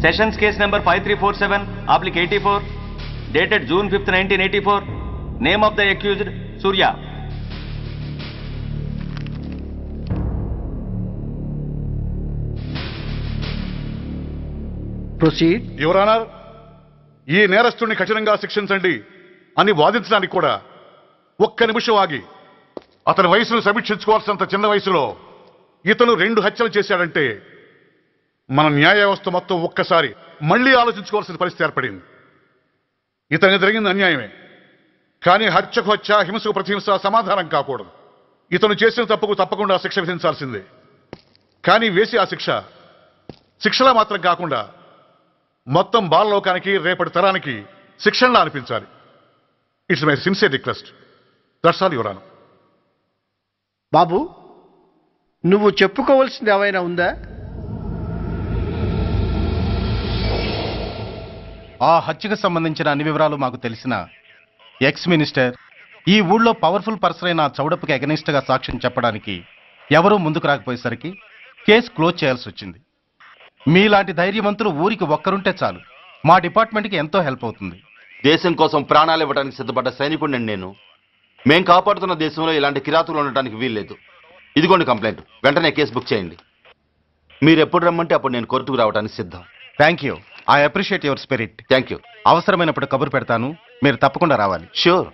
Sessions case number 5347/84, dated June 5th, 1984. Name of the accused Surya. Proceed. Your honour, ఈ నేరస్తుడిని కఠినంగా శిక్షించండి అని వాదించడానికి కూడా ఒక్క నిమిషం ఆగి, అతని వయసును సమీక్షించుకోవాల్సినంత చిన్న వయసులో ఇతను 2 హత్యలు చేశాడంటే మన న్యాయ వ్యవస్థ మొత్తం ఒక్కసారి మళ్లీ ఆలోచించుకోవాల్సిన పరిస్థితి ఏర్పడింది. ఇతనికి జరిగింది అన్యాయమే, కానీ హత్యకు హత్య, హింసకు ప్రతిహింస సమాధానం కాకూడదు. ఇతను చేసిన తప్పుకు తప్పకుండా శిక్ష విధించాల్సిందే. కానీ వేసి ఆ శిక్షలా మాత్రం కాకుండా మొత్తం బాలలోకానికి, రేపటి తరానికి శిక్షణలా అనిపించాలి. It's my sincere request. That's all your honour. బాబు, నువ్వు చెప్పుకోవాల్సింది ఏమైనా ఉందా? ఆ హత్యకు సంబంధించిన అన్ని వివరాలు మాకు తెలిసిన ఎక్స్ మినిస్టర్ ఈ ఊళ్ళో పవర్ఫుల్ పర్సన్ అయిన చౌడప్పకి అగెనిస్ట్ గా సాక్ష్యం చెప్పడానికి ఎవరూ ముందుకు రాకపోయేసరికి కేసు క్లోజ్ చేయాల్సి వచ్చింది. మీలాంటి ధైర్యవంతులు ఊరికి ఒక్కరుంటే చాలు, మా డిపార్ట్మెంట్కి ఎంతో హెల్ప్ అవుతుంది. దేశం కోసం ప్రాణాలు ఇవ్వడానికి సిద్ధపడ్డ సైనికుడిని నేను. మేం కాపాడుతున్న దేశంలో ఇలాంటి కిరాతులు ఉండటానికి వీల్లేదు. ఇదిగోండి కంప్లైంట్, వెంటనే కేసు బుక్ చేయండి. మీరు ఎప్పుడు రమ్మంటే అప్పుడు నేను కోర్టుకు రావడానికి సిద్ధం. Thank you. I appreciate your spirit. Thank you. అవసరమైనప్పుడు కబురు పెడతాను, మీరు తప్పకుండా రావాలి. ష్యూర్.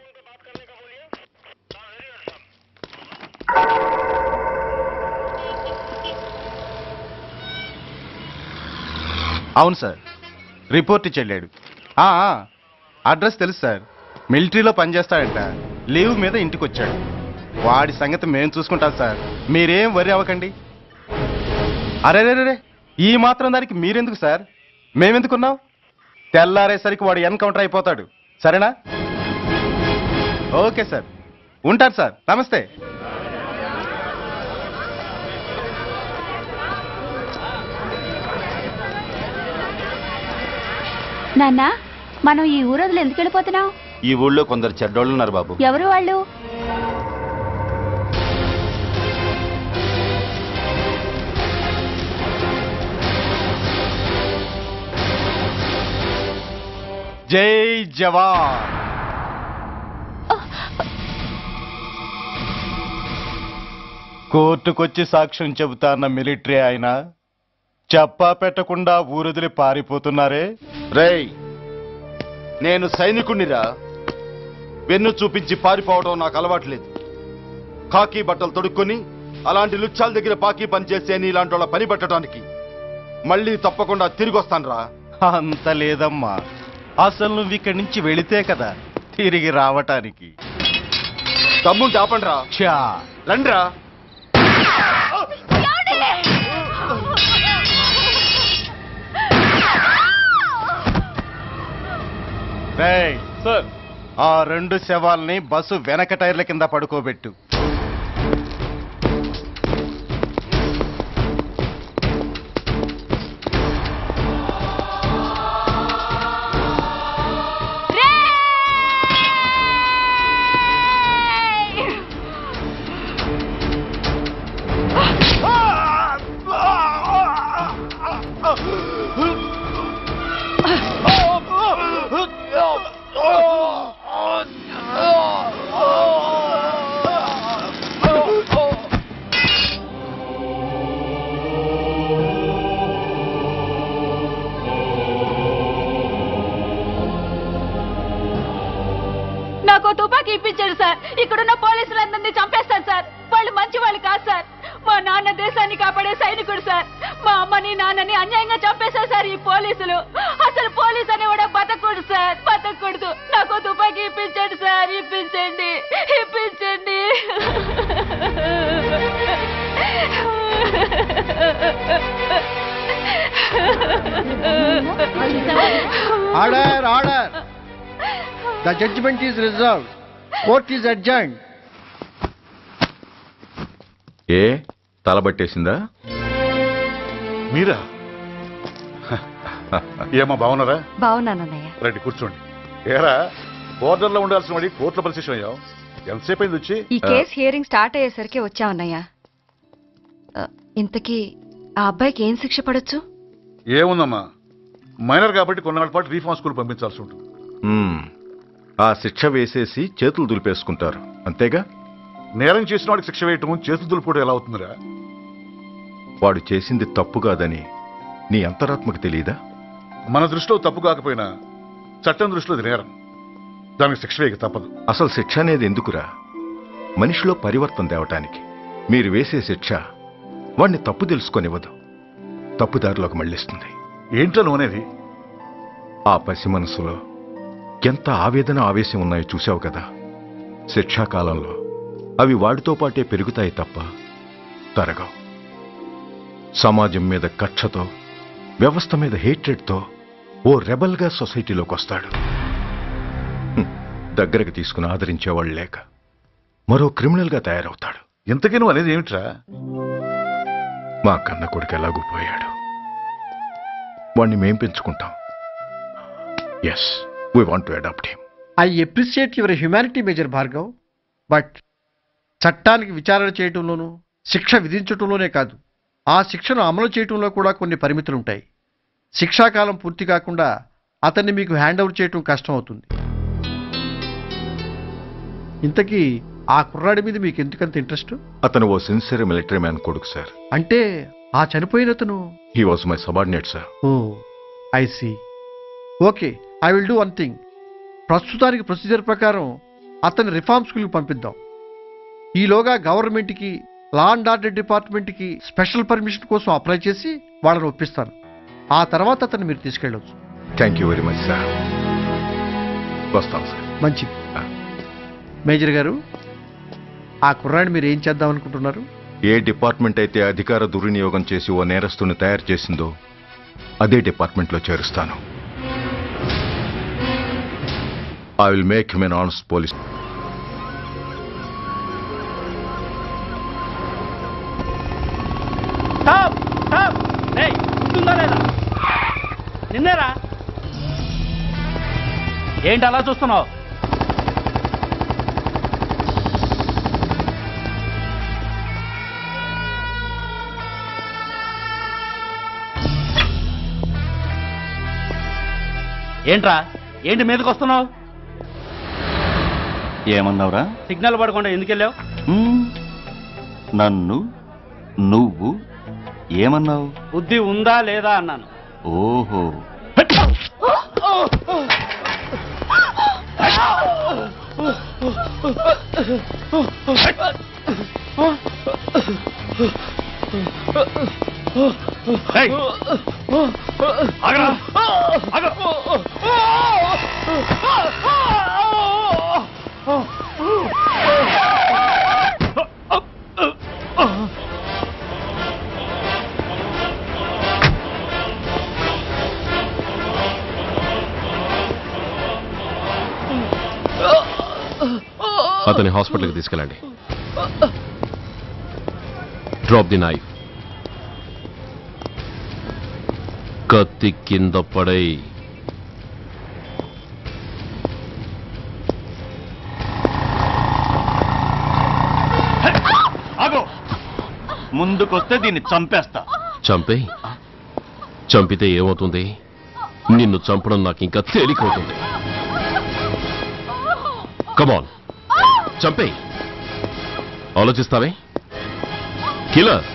అవును సార్, రిపోర్ట్ ఇచ్చి వెళ్ళాడు. అడ్రస్ తెలుసు సార్, మిలిటరీలో పనిచేస్తాడంట. లీవ్ మీద ఇంటికి వచ్చాడు. వాడి సంగతి మేము చూసుకుంటాం సార్, మీరేం వరి అవ్వకండి. అరే, ఈ మాత్రం దానికి మీరెందుకు సార్, మేమెందుకున్నాం? తెల్లారేసరికి వాడు ఎన్కౌంటర్ అయిపోతాడు. సరేనా? ఓకే సార్, ఉంటారు సార్. నమస్తే. నాన్న, మనం ఈ ఊరోజులు ఎందుకు వెళ్ళిపోతున్నాం? ఈ ఊళ్ళో కొందరు చెడ్డోళ్ళు ఉన్నారు బాబు. ఎవరు వాళ్ళు? జై జవాన్. కోర్టుకొచ్చి సాక్ష్యం చెబుతా అన్న మిలిటరీ ఆయన చెప్పా పెట్టకుండా ఊరొదిలి పారిపోతున్నారే. రేయ్, నేను సైనికుణ్ణిరా. వెన్ను చూపించి పారిపోవడం నాకు అలవాట్లేదు. కాకి బట్టలు తొడుక్కొని అలాంటి లుచ్చాల దగ్గర పాకి పని చేసే ఇలాంటి వాళ్ళ పని పెట్టడానికి మళ్ళీ తప్పకుండా తిరిగి వస్తానురా. అంత లేదమ్మా, అసలు నువ్వు ఇక్కడి నుంచి వెళితే కదా తిరిగి రావటానికి. తమ్ముంటే ఆపండిరా. రండిరా. సార్, ఆ 2 శవాల్ని బస్సు వెనక టైర్ల కింద పడుకోబెట్టు. నాకు తుపాకీ ఇప్పించాడు సార్. ఇక్కడున్న పోలీసులందరినీ చంపేస్తాను సార్. వాళ్ళు మంచి వాళ్ళు కాదు సార్. మా నాన్న దేశాన్ని కాపాడే సైనికుడు సార్. మా అమ్మని నాన్నని అన్యాయంగా చంపేశారు సార్ ఈ పోలీసులు. అసలు పోలీసు అనేవాడు బతకూడదు సార్, బతకూడదు. నాకు తుపాకీ ఇప్పించండి సార్, ఇప్పించండి, ఇప్పించండి. Order, order. The judgment is reserved. Court is adjourned. ఏ తలబట్టేసిందా? మీరా? ఏమా బాగున్నారా? బాగున్నానన్నయ్య. రండి కూర్చోండి. ఏరా, బోర్డర్లో ఉండాల్సిన వాడి కోర్టులో పరిశీలన అయ్యావు. ఎంతసేపు అయింది వచ్చి? ఈ కేసు హియరింగ్ స్టార్ట్ అయ్యేసరికి వచ్చామన్నయ్య. ఇంతకీ ఆ అబ్బాయికి ఏం శిక్ష పడొచ్చు? ఏముందమ్మా, మైనర్ కాబట్టి కొన్నాళ్ళ పాటు రీఫార్మ్ స్కూల్ పంపించాల్సి ఉంటుంది. ఆ శిక్ష వేసేసి చేతులు దులిపేసుకుంటారు అంతేగా? నేరం చేసిన వాడికి శిక్ష వేయటం చేతులు దులుపుకోవడం ఎలా అవుతుందిరా? వాడు చేసింది తప్పు కాదని నీ అంతరాత్మకు తెలియదా? మన దృష్టిలో తప్పు కాకపోయినా చట్టం దృష్టిలో అది నేరం. దానికి శిక్ష వేయక తప్పదు. అసలు శిక్ష అనేది ఎందుకురా? మనిషిలో పరివర్తన తేవటానికి. మీరు వేసే శిక్ష వాడిని తప్పు తెలుసుకొనివ్వదు, తప్పుదారిలోకి మళ్ళిస్తుంది. ఏంటో నువ్వు అనేది? ఆ పసి మనసులో ఎంత ఆవేదన ఆవేశం ఉన్నాయో చూశావు కదా. శిక్షాకాలంలో అవి వాడితో పాటే పెరుగుతాయి తప్ప తరగవు. సమాజం మీద కక్షతో, వ్యవస్థ మీద హేట్రెడ్తో ఓ రెబల్గా సొసైటీలోకి వస్తాడు. దగ్గరకు తీసుకుని ఆదరించేవాళ్ళు లేక మరో క్రిమినల్గా తయారవుతాడు. ఇంతకీ నువ్వు అనేది ఏమిట్రా? మా కన్న కొడుకు ఎలాగూ పోయాడు, వాణ్ణి మేం పెంచుకుంటాం. Yes, we want to adopt him. I appreciate your humanity major Bhargav, but చట్టానికి విచారణ చేయటంలోనూ శిక్ష విధించటంలోనే కాదు, ఆ శిక్షను అమలు చేయటంలో కూడా కొన్ని పరిమితులుంటాయి. శిక్షాకాలం పూర్తి కాకుండా అతన్ని మీకు హ్యాండ్ ఓవర్ చేయటం కష్టం అవుతుంది. ఇంతకీ ఆ కుర్రాడి మీద మీకు ఎందుకంత ఇంట్రెస్ట్? అతను ఓ సిన్సియర్ మిలిటరీ మ్యాన్ కొడుకు సార్. అంటే ఆ చనిపోయిన అతను? He was my subordinate sir. Oh, I see. Okay, I will do one thing. ప్రస్తుతానికి ప్రొసీజర్ ప్రకారం అతన్ని రిఫార్మ్ స్కూల్కి పంపిద్దాం. ఈలోగా గవర్నమెంట్కి, లా అండ్ ఆర్డర్ డిపార్ట్మెంట్కి స్పెషల్ పర్మిషన్ కోసం అప్లై చేసి వాళ్ళని ఒప్పిస్తాను. ఆ తర్వాత అతన్ని మీరు తీసుకెళ్ళవచ్చు. Thank you very much sir. వస్తాం సార్. మంచిది. మేజర్ గారు, ఆ కుర్రాడిని మీరు ఏం చేద్దాం అనుకుంటున్నారు? ఏ డిపార్ట్మెంట్ అయితే అధికార దుర్వినియోగం చేసి ఓ నేరస్తుని తయారు చేసిందో అదే డిపార్ట్మెంట్లో చేరుస్తాను. I will make him an honest police. నిన్నేరా? ఏంటి అలా చూస్తున్నావు? ఏంట్రా, ఏంటి మీదకి వస్తున్నావు? ఏమన్నావురా? సిగ్నల్ పడకుండా ఎందుకు వెళ్ళావు? నన్ను నువ్వు ఏమన్నావు? బుద్ధి ఉందా లేదా అన్నాను. ఓహో, అతని హాస్పిటల్కి తీసుకెళ్ళండి. Drop the knife. కత్తి కింద పడై. ముందుకొస్తే దీన్ని చంపేస్తా. చంపే. చంపితే ఏమవుతుంది? నిన్ను చంపడం నాకు ఇంకా తేలికవుతుంది. కమాన్, చంపే. ఆలోచిస్తావే కిల్లర్?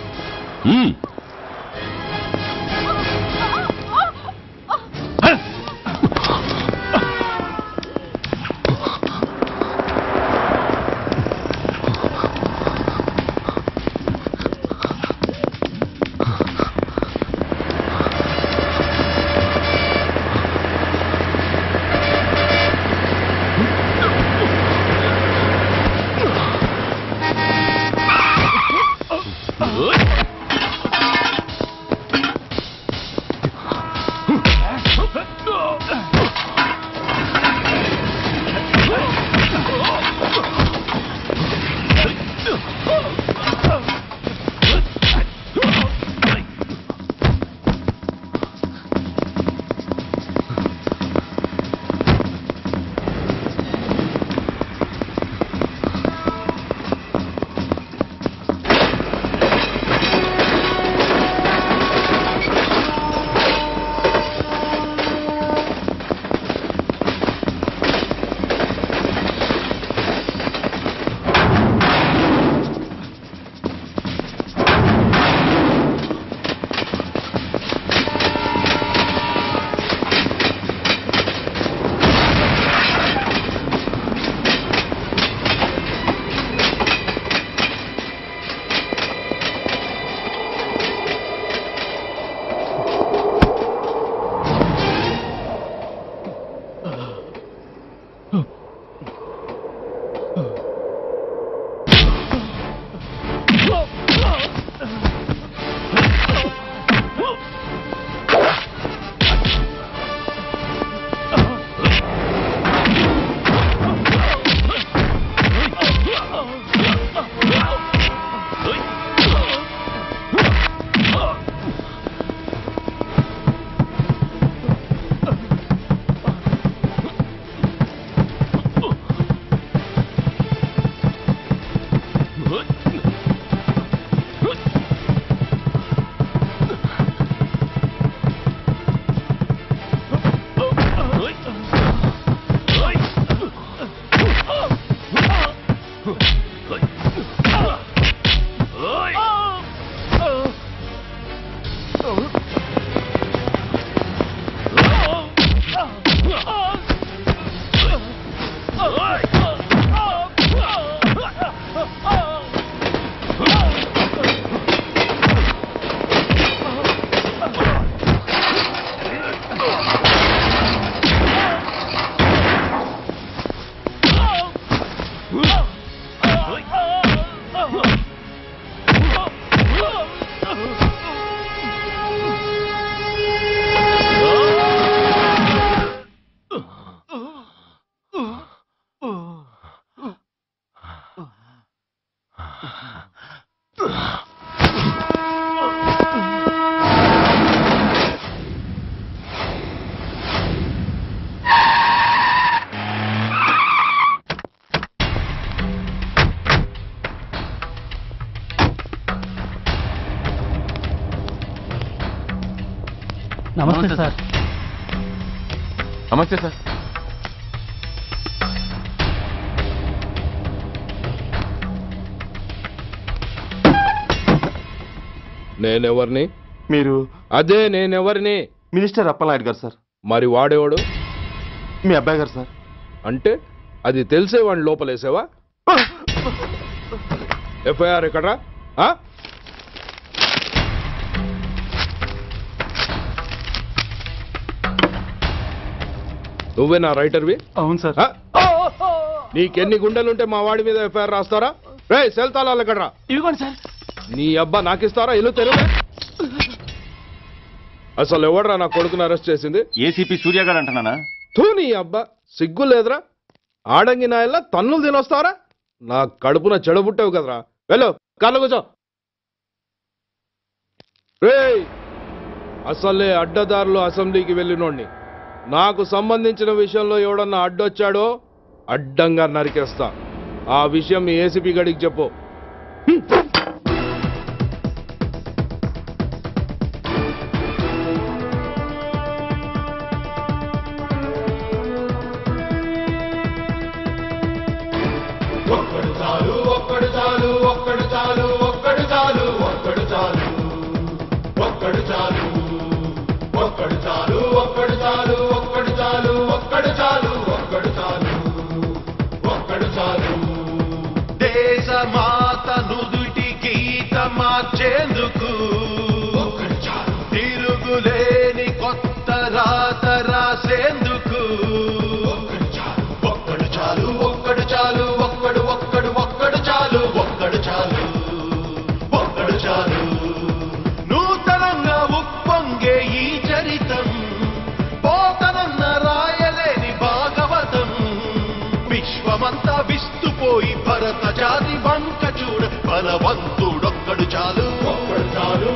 నమస్తే సార్. నమస్తే సార్. నేనెవరిని? మీరు అదే నేనెవరిని? మినిస్టర్ అప్పలనాయుడు గారు సార్. మరి వాడేవాడు? మీ అబ్బాయి గారు సార్. అంటే అది తెలిసే వాడిని లోపలేసావా? ఎఫ్ఐఆర్ ఎక్కడ్రా? నువ్వే నా రైటర్వి? అవును సార్. నీకెన్ని గుండెలుంటే మా వాడి మీద ఎఫ్ఐఆర్ రాస్తారా? రే సెల్ తాళాలు ఎక్కడ్రా? ఇవ్వండి సార్. నీ అబ్బా నాకిస్తారా? ఇల్లు తెరువు. అసలు ఎవడ్రా నా కొడుకుని అరెస్ట్ చేసింది? ఏసీపీ సూర్య గారు అంటున్నానా? తూ నీ అబ్బా సిగ్గు లేదురా? ఆడంగి నాయల్లా తన్నులు తినొస్తారా? నా కడుపున చెడబుట్టావు కదరా. వెళ్ళు కార్లో కూర్చో. రేయ్ అసలే అడ్డదారులు అసెంబ్లీకి వెళ్ళినోడిని. నాకు సంబంధించిన విషయంలో ఎవడన్నా అడ్డొచ్చాడో అడ్డంగా నరికేస్తా. ఆ విషయం మీ ఏసీపీ గడికి చెప్పు. దేశమాత నుదుటి గీత మార్చేందుకు తిరుగులేని కొత్త రాత రాసేందుకు ఒక్కడు చాలు ఒక్కడు చాలు ఒక్కడు ఒక్కడు ఒక్కడు చాలు ఒక్కడు చాలు ఒక్కడు చాలు. నూతనంగా ఉప్పొంగే ఈ చరితం పోతనన్న రాయలేని భాగవతం. విశ్వమంతా విస్తుపోయి భరత జాతి వంక చూడ బలవంతుడొక్కడు చాలు ఒక్కడు చాలు.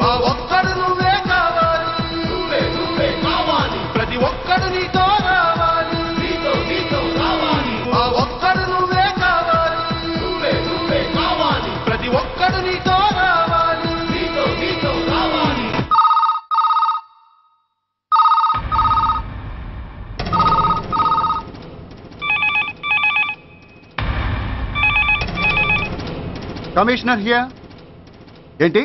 ఆ ఒక్కడు నువ్వే కావాలి నువ్వే కావాలి. ప్రతి ఒక్కడు నీతో రావాలి నీతో రావాలి. ఆ ఒక్కడు నువ్వే కావాలి నువ్వే కావాలి. ప్రతి ఒక్కడు నీతో రావాలి నీతో రావాలి. Commissioner here. ఏంటి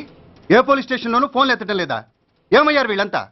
ఏ పోలీస్ స్టేషన్లోనూ ఫోన్లు ఎత్తడం లేదా? ఏమయ్యారు వీళ్ళంతా?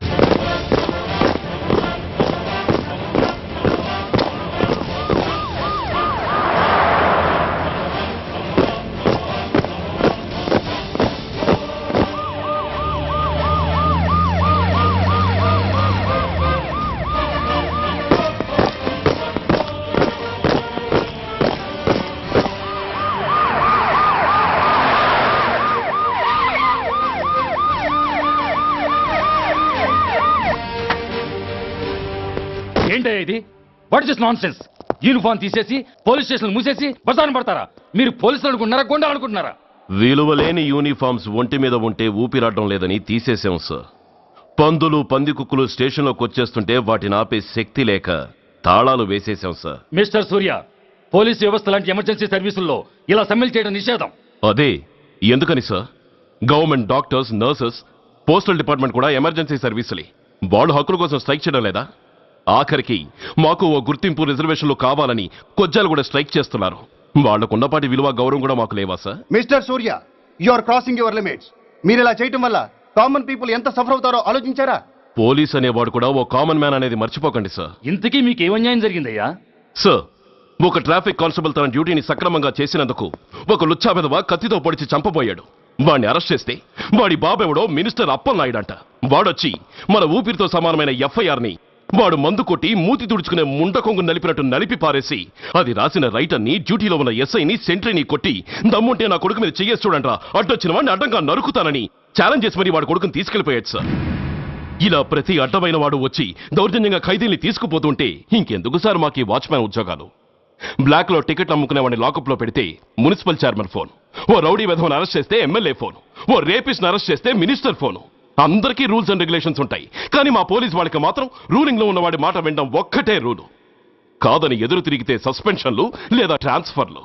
ఏంటయ్యా ఇది? What is non sense? Uniform తీసేసి పోలీస్ స్టేషన్ మూసేసి బజారు పడతారా? మీరు పోలీసులు అనుకుంటున్నారా గొండాలు అనుకుంటున్నారా? విలువలేని యూనిఫామ్స్ ఒంటి మీద ఉంటే ఊపిరాడడం లేదని తీసేసాం సార్. పందులు పందికుక్కులు స్టేషన్లోకి వచ్చేస్తుంటే వాటిని ఆపే శక్తి లేక తాళాలు వేసేసాం సార్. మిస్టర్ సూర్య, పోలీసు వ్యవస్థ లాంటి ఎమర్జెన్సీ సర్వీసుల్లో ఇలా సమ్మెలు చేయడం నిషేధం. అదే ఎందుకని sir? Government doctors, nurses, postal department కూడా ఎమర్జెన్సీ సర్వీసులే. వాళ్ళు హక్కుల కోసం స్ట్రైక్ చేయడం లేదా? ఆఖరికి మాకు ఓ గుర్తింపు రిజర్వేషన్లు కావాలని కొజ్జాలు కూడా స్ట్రైక్ చేస్తున్నారు. వాళ్లకున్నపాటి విలువ గౌరవం కూడా మాకు లేవా sir? Mister Surya, you are crossing your limits. మీరు ఇలా చేయటం వల్ల కామన్ పీపుల్ ఎంత సఫర్ అవుతారో ఆలోచించారా? పోలీస్ అనేవాడు కూడా ఓ కామన్ మ్యాన్ అనేది మర్చిపోకండి సార్. ఇంతకీ మీకు ఏమన్యాయం జరిగిందయ్యా? సార్, ఒక ట్రాఫిక్ కానిస్టేబుల్ తన డ్యూటీని సక్రమంగా చేసినందుకు ఒక లుచ్చా విధవ కత్తితో పొడిచి చంపబోయాడు. వాడిని అరెస్ట్ చేస్తే వాడి బాబెవడో మినిస్టర్ అప్పలనాయుడు అంట. వాడొచ్చి మన ఊపిరితో సమానమైన ఎఫ్ఐఆర్ని వాడు మందు కొట్టి మూతి తుడుచుకునే ముండకొంగు నలిపినట్టు నలిపి పారేసి అది రాసిన రైటర్ని డ్యూటీలో ఉన్న ఎస్ఐని సెంట్రీని కొట్టి దమ్ముంటే నా కొడుకు మీద చెయ్యేసి చూడంట్రా అడ్డొచ్చిన వాడిని అడ్డంగా నరుకుతానని ఛాలెంజ్ చేసి మరి వాడు కొడుకుని తీసుకెళ్లిపోయాడు సార్. ఇలా ప్రతి అడ్డమైన వాడు వచ్చి దౌర్జన్యంగా ఖైదీల్ని తీసుకుపోతుంటే ఇంకెందుకు సార్ మాకు ఈ వాచ్మ్యాన్ ఉద్యోగాలు? బ్లాక్ లో టికెట్ అమ్ముకునే వాడిని లాకప్ లో పెడితే మున్సిపల్ చైర్మన్ ఫోన్, ఓ రౌడీ విధవను అరెస్ట్ చేస్తే ఎమ్మెల్యే ఫోన్, ఓ రేపిస్ట్ అరెస్ట్ చేస్తే మినిస్టర్ ఫోను. అందరికీ రూల్స్ అండ్ రెగ్యులేషన్స్ ఉంటాయి, కానీ మా పోలీస్ వాళ్ళకి మాత్రం రూలింగ్ లో ఉన్నవాడి మాట వినడం ఒక్కటే రూలు. కాదని ఎదురు తిరిగితే సస్పెన్షన్లు లేదా ట్రాన్స్ఫర్లు.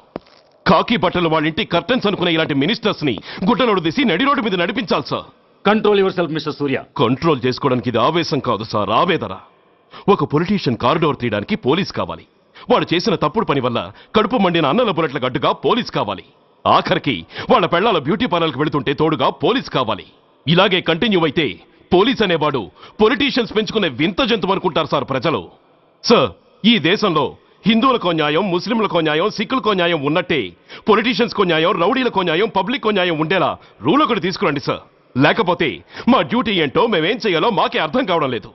కాకి బట్టలు వాళ్ళింటి కర్టెన్స్ అనుకునే ఇలాంటి మినిస్టర్స్ ని గుడ్డనోడు తీసి నడి రోడ్డు మీద నడిపించాలి sir. Control your self mister Surya. Control చేసుకోవడానికి ఇది ఆవేశం కాదు సార్, ఆవేదన. ఒక పొలిటీషియన్ కారిడోర్ తీయడానికి పోలీస్ కావాలి. వాడు చేసిన తప్పుడు పని వల్ల కడుపు మండిన అన్నల బుల్లెట్ల గడ్డుగా పోలీస్ కావాలి. ఆఖరికి వాళ్ళ పెళ్లాల బ్యూటీ పార్లర్కి వెళుతుంటే తోడుగా పోలీస్ కావాలి. ఇలాగే కంటిన్యూ అయితే పోలీస్ అనేవాడు పొలిటీషియన్స్ పెంచుకునే వింత జంతువు అనుకుంటారు సార్ ప్రజలు. సార్, ఈ దేశంలో హిందువులకో న్యాయం, ముస్లింలకో న్యాయం, సిక్కులకో న్యాయం ఉన్నట్టే పొలిటీషియన్స్కో న్యాయం, రౌడీలకో న్యాయం, పబ్లిక్కో న్యాయం ఉండేలా రూల్ ఒకటి తీసుకురండి సార్. లేకపోతే మా డ్యూటీ ఏంటో మేమేం చేయాలో మాకే అర్థం కావడం లేదు.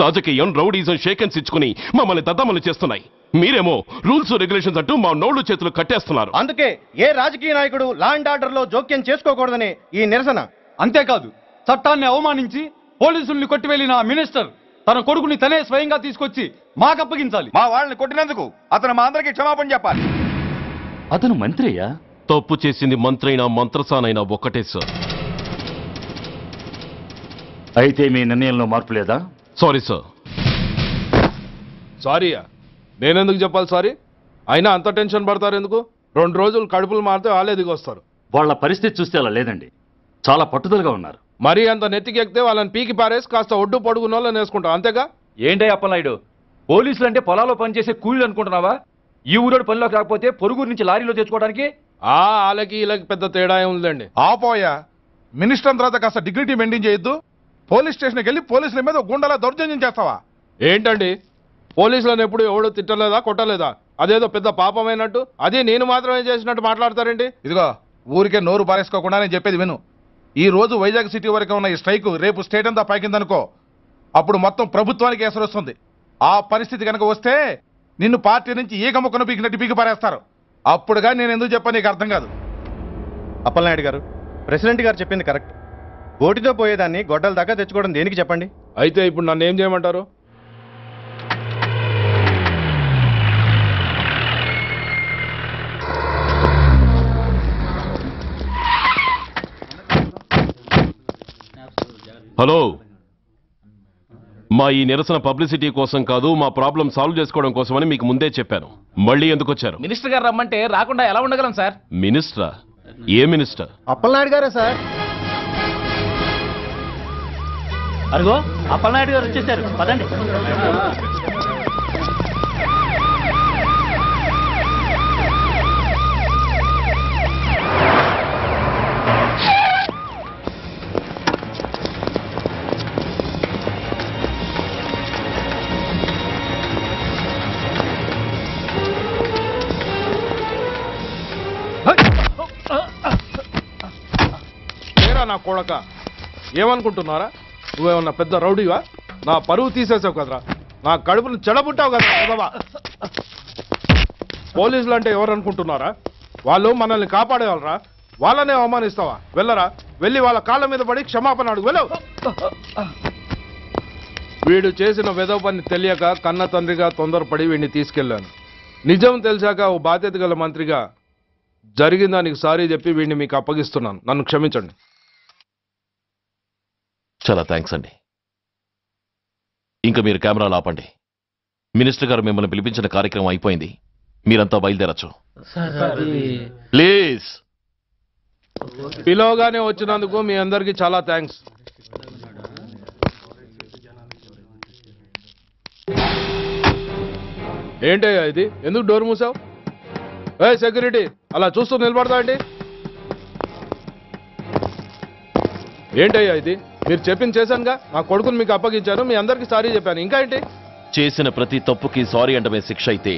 రాజకీయం, రౌడీజం షేకెన్స్ ఇచ్చుకుని మమ్మల్ని దద్దమలు చేస్తున్నాయి. మీరేమో రూల్స్ రెగ్యులేషన్స్ అంటూ మా నోళ్లు చేతులు కట్టేస్తున్నారు. అందుకే ఏ రాజకీయ నాయకుడు లా అండ్ ఆర్డర్ లో జోక్యం చేసుకోకూడదని ఈ నిరసన. అంతేకాదు, చట్టాన్ని అవమానించి పోలీసుల్ని కొట్టివెళ్లిన మినిస్టర్ తన కొడుకుని తనే స్వయంగా తీసుకొచ్చి మాకు అప్పగించాలి. మా వాళ్ళని కొట్టినందుకు అతను మా అందరికీ క్షమాపణ చెప్పాలి. అతను మంత్రియా? తప్పు చేసింది మంత్రైనా మంత్రసానైనా ఒక్కటే సార్. అయితే మీ నిర్ణయంలో మార్పు లేదా? Sorry sir. సారీయా? నేనెందుకు చెప్పాలి సారీ? అయినా అంత టెన్షన్ పడతారు ఎందుకు? 2 రోజులు కడుపులు మారితే వాళ్ళే దిగొస్తారు. వాళ్ళ పరిస్థితి చూస్తే అలా లేదండి, చాలా పట్టుదలగా ఉన్నారు. మరీ అంత నెత్తికి ఎక్కితే వాళ్ళని పీకి పారేసి కాస్త ఒడ్డు పొడుగున్న వాళ్ళని వేసుకుంటాం, అంతేగా? ఏంటే అప్పలనాయుడు, పోలీసులు అంటే పొలాల్లో పనిచేసే కూలీలు అనుకుంటున్నావా? ఈ ఊరోడు పనిలోకి రాకపోతే పొరుగురు నుంచి లారీలో తెచ్చుకోవడానికి వాళ్ళకి వీళ్ళకి పెద్ద తేడా ఉందండి. ఆపోయా, మినిస్టర్ తర్వాత కాస్త డిగ్నిటీ మెయింటైన్ చేయొద్దు. పోలీస్ స్టేషన్కి వెళ్ళి పోలీసుల మీద గుండెలా దౌర్జన్యం చేస్తావా? ఏంటండి, పోలీసులను ఎప్పుడు ఎవడో తిట్టలేదా, కొట్టలేదా? అదేదో పెద్ద పాపమైనట్టు, అదే నేను మాత్రమే చేసినట్టు మాట్లాడతారేంటి? ఇదిగో, ఊరికే నోరు పారేసుకోకుండా నేను చెప్పేది విను. ఈ రోజు వైజాగ్ సిటీ వరకు ఉన్న ఈ స్ట్రైక్ రేపు స్టేట్ అంతా పైకిందనుకో, అప్పుడు మొత్తం ప్రభుత్వానికి ఎసరు వస్తుంది. ఆ పరిస్థితి కనుక వస్తే నిన్ను పార్టీ నుంచి ఈగ ముక్కను పీకినట్టు పీకి పారేస్తారు. అప్పుడుగా నేను ఎందుకు చెప్పా నీకు అర్థం కాదు. అప్పలనాయుడు గారు, ప్రెసిడెంట్ గారు చెప్పింది కరెక్ట్. ఓటితో పోయేదాన్ని గొడ్డల దాకా తెచ్చుకోవడం దేనికి చెప్పండి? అయితే ఇప్పుడు నన్ను ఏం చేయమంటారు? హలో, మా ఈ నిరసన పబ్లిసిటీ కోసం కాదు, మా ప్రాబ్లం సాల్వ్ చేసుకోవడం కోసమని మీకు ముందే చెప్పాను. మళ్ళీ ఎందుకు వచ్చారు? మినిస్టర్ గారు రమ్మంటే రాకుండా ఎలా ఉండగలం సార్? మినిస్టరా? ఏ మినిస్టర్? అప్పలనాయుడు గారే సార్. అరుగో అప్పలనాయుడు గారు వచ్చేసారు, పదండి. నా కొడక, ఏమనుకుంటున్నారా? నువ్వేమన్నా పెద్ద రౌడీవా? నా పరువు తీసేసావు కదరా, నా కడుపును చెడబుట్టావు కదా. పోలీసులు అంటే ఎవరు అనుకుంటున్నారా? వాళ్ళు మనల్ని కాపాడేవాళ్ళరా, వాళ్ళనే అవమానిస్తావా? వెళ్ళరా, వెళ్ళి వాళ్ళ కాళ్ళ మీద పడి క్షమాపణ అడుగు, వెళ్ళవు. వీడు చేసిన వెధవ పని తెలియక కన్న తండ్రిగా తొందరపడి వీడిని తీసుకెళ్లాను. నిజం తెలిసాక ఓ బాధ్యత గల మంత్రిగా జరిగిన దానికి సారీ చెప్పి వీడిని మీకు అప్పగిస్తున్నాను. నన్ను క్షమించండి. చాలా థ్యాంక్స్ అండి. ఇంకా మీరు కెమెరాలు ఆపండి. మినిస్టర్ గారు మిమ్మల్ని పిలిపించిన కార్యక్రమం అయిపోయింది, మీరంతా బయలుదేరచ్చు ప్లీజ్. పిలవగానే వచ్చినందుకు మీ అందరికీ చాలా థ్యాంక్స్. ఏంటయ్యా ఇది, ఎందుకు డోర్ మూసావు? ఏ సెక్యూరిటీ, అలా చూస్తూ నిలబడతా అండి. ఏంటయ్యా ఇది, మీరు చెప్పింది చేశానుగా, నా కొడుకుని మీకు అప్పగించాను, మీ అందరికీ సారీ చెప్పాను, ఇంకా ఏంటి? చేసిన ప్రతి తప్పుకి సారీ అంటమే శిక్ష అయితే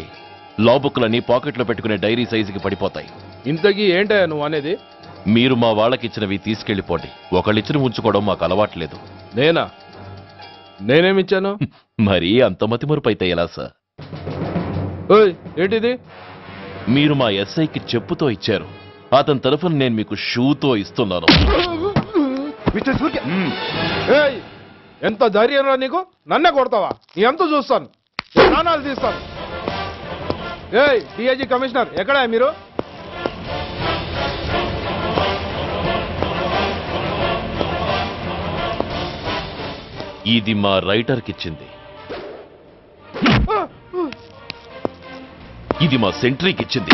లా బుక్లన్నీ పాకెట్లో పెట్టుకునే డైరీ సైజుకి పడిపోతాయి. ఇంతకీ ఏంటయ్యా నువ్వు అనేది? మీరు మా వాళ్ళకిచ్చినవి తీసుకెళ్లిపోండి. ఒకళ్ళిచ్చిన ఉంచుకోవడం మాకు అలవాట్లేదు. నేనా? నేనేమిచ్చాను? మరీ అంత మతిమరుపు అయితే ఎలా సార్? ఓయ్ ఏంటిది? మీరు మా ఎస్ఐకి చెప్పుతో ఇచ్చారు, అతని తరఫున నేను మీకు షూతో ఇస్తున్నాను. ఏయ్ ఎంత ధైర్యం రా నీకు? నన్నే కొడతావా? నీ ఎంత చూస్తాను, ప్రాణాలు తీస్తాను. ఏయ్ డిఐజీ కమిషనర్ ఎక్కడా మీరు? ఇది మా రైటర్కిచ్చింది, ఇది మా సెంట్రీకిచ్చింది.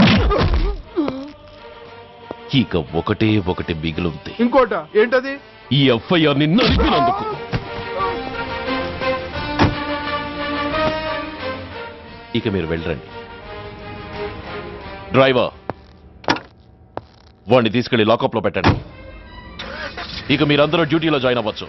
ఇక ఒకటి మిగిలింది. ఇంకోట ఏంటది? ఈ ఎఫ్ఐఆర్ ని నడిపినందుకు. ఇక మీరు వెళ్ళరండి. డ్రైవర్, వాడిని తీసుకెళ్లి లాకప్ లో పెట్టండి. ఇక మీరందరూ డ్యూటీలో జాయిన్ అవ్వచ్చు.